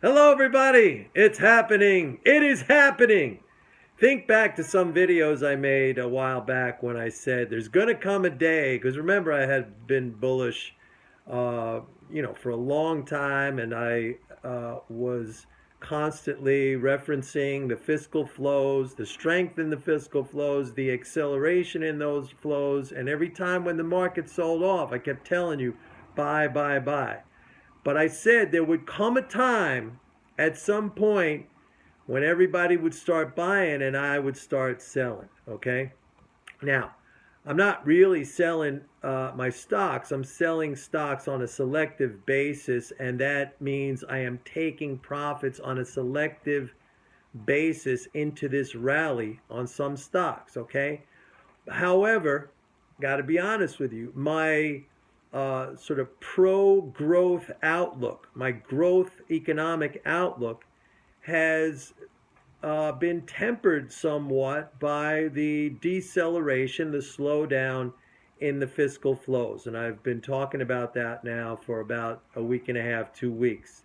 Hello, everybody. It's happening. It is happening. Think back to some videos I made a while back when I said there's going to come a day, because remember I had been bullish, uh, for a long time, and I was constantly referencing the fiscal flows, the strength in the fiscal flows, the acceleration in those flows, and every time when the market sold off, I kept telling you, buy, buy, buy. But I said there would come a time at some point when everybody would start buying and I would start selling. Okay. Now, I'm not really selling my stocks. I'm selling stocks on a selective basis, and that means I am taking profits on a selective basis into this rally on some stocks. Okay. However, got to be honest with you, my sort of pro growth outlook, my growth economic outlook, has been tempered somewhat by the deceleration, the slowdown in the fiscal flows. And I've been talking about that now for about a week and a half, 2 weeks.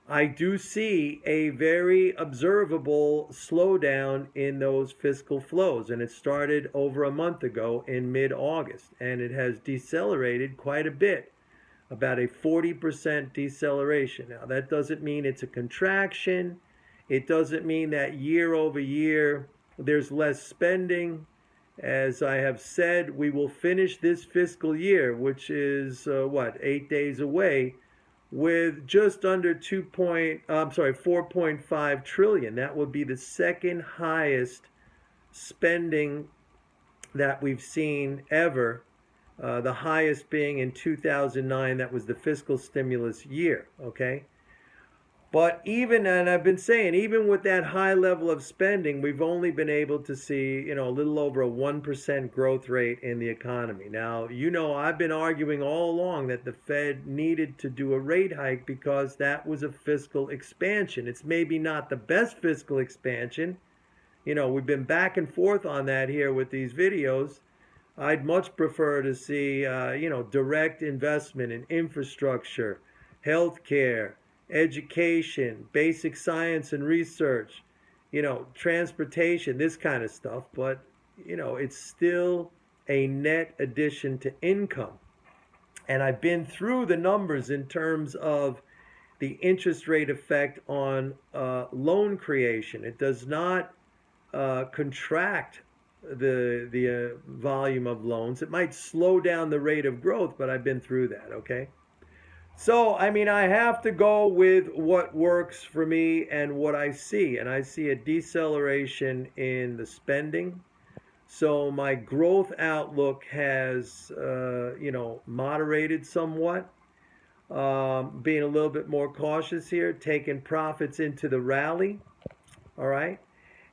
I do see a very observable slowdown in those fiscal flows, and it started over a month ago in mid-August, and it has decelerated quite a bit, about a 40% deceleration. Now, that doesn't mean it's a contraction. It doesn't mean that year over year there's less spending. As I have said, we will finish this fiscal year, which is 8 days away, with just under 4.5 trillion. That would be the second highest spending that we've seen ever. The highest being in 2009. That was the fiscal stimulus year. Okay. But even, and I've been saying, even with that high level of spending, we've only been able to see, a little over a 1% growth rate in the economy. Now, I've been arguing all along that the Fed needed to do a rate hike because that was a fiscal expansion. It's maybe not the best fiscal expansion. We've been back and forth on that here with these videos. I'd much prefer to see, direct investment in infrastructure, healthcare, education, basic science and research, transportation, this kind of stuff. But, it's still a net addition to income. And I've been through the numbers in terms of the interest rate effect on loan creation. It does not contract the volume of loans. It might slow down the rate of growth, but I've been through that. Okay. So, I have to go with what works for me and what I see. And I see a deceleration in the spending. So my growth outlook has, moderated somewhat. Being a little bit more cautious here, taking profits into the rally. All right.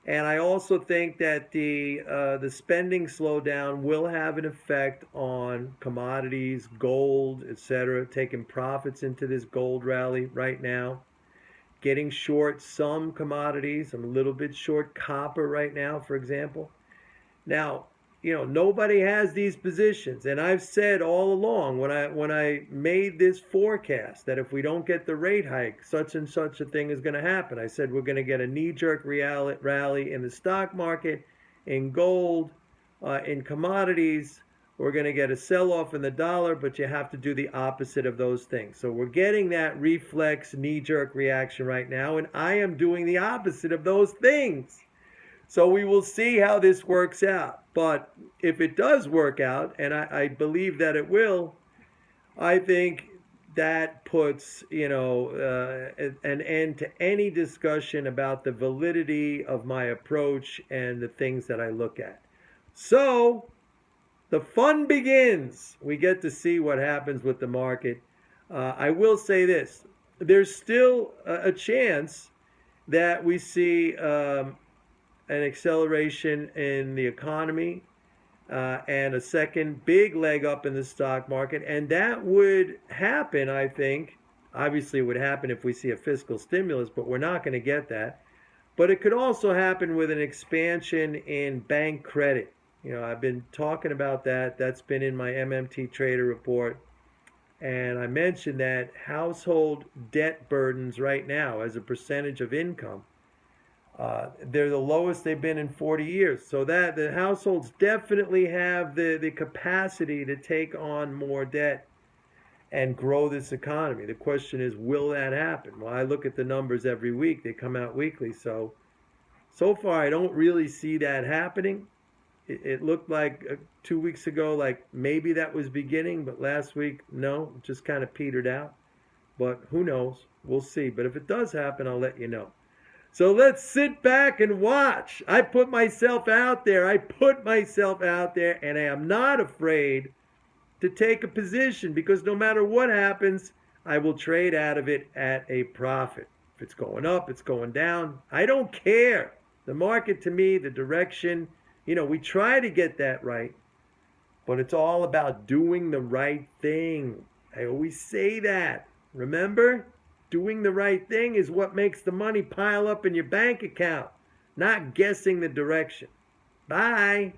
And I also think that the spending slowdown will have an effect on commodities, gold, etc. Taking profits into this gold rally right now. Getting short some commodities. I'm a little bit short copper right now, for example. Now, nobody has these positions, and I've said all along when I made this forecast that if we don't get the rate hike, such and such a thing is going to happen. I said we're going to get a knee-jerk rally in the stock market, in gold, in commodities. We're going to get a sell-off in the dollar, but you have to do the opposite of those things. So we're getting that reflex knee-jerk reaction right now, and I am doing the opposite of those things. So we will see how this works out. But if it does work out, and I believe that it will, I think that puts, an end to any discussion about the validity of my approach and the things that I look at. So the fun begins. We get to see what happens with the market. I will say this. There's still a chance that we see an acceleration in the economy and a second big leg up in the stock market. And that would happen, I think. Obviously, it would happen if we see a fiscal stimulus, but we're not going to get that. But it could also happen with an expansion in bank credit. I've been talking about that. That's been in my MMT Trader report. And I mentioned that household debt burdens right now, as a percentage of income, they're the lowest they've been in 40 years. So that the households definitely have the capacity to take on more debt and grow this economy. The question is, will that happen? Well, I look at the numbers every week. They come out weekly. So far, I don't really see that happening. It looked like 2 weeks ago, like maybe that was beginning, but last week, no, it just kind of petered out. But who knows? We'll see. But if it does happen, I'll let you know. So let's sit back and watch. I put myself out there. And I am not afraid to take a position, because no matter what happens, I will trade out of it at a profit. If it's going up, it's going down, I don't care. The market, to me, the direction, we try to get that right, but it's all about doing the right thing. I always say that. Remember? Doing the right thing is what makes the money pile up in your bank account, not guessing the direction. Bye.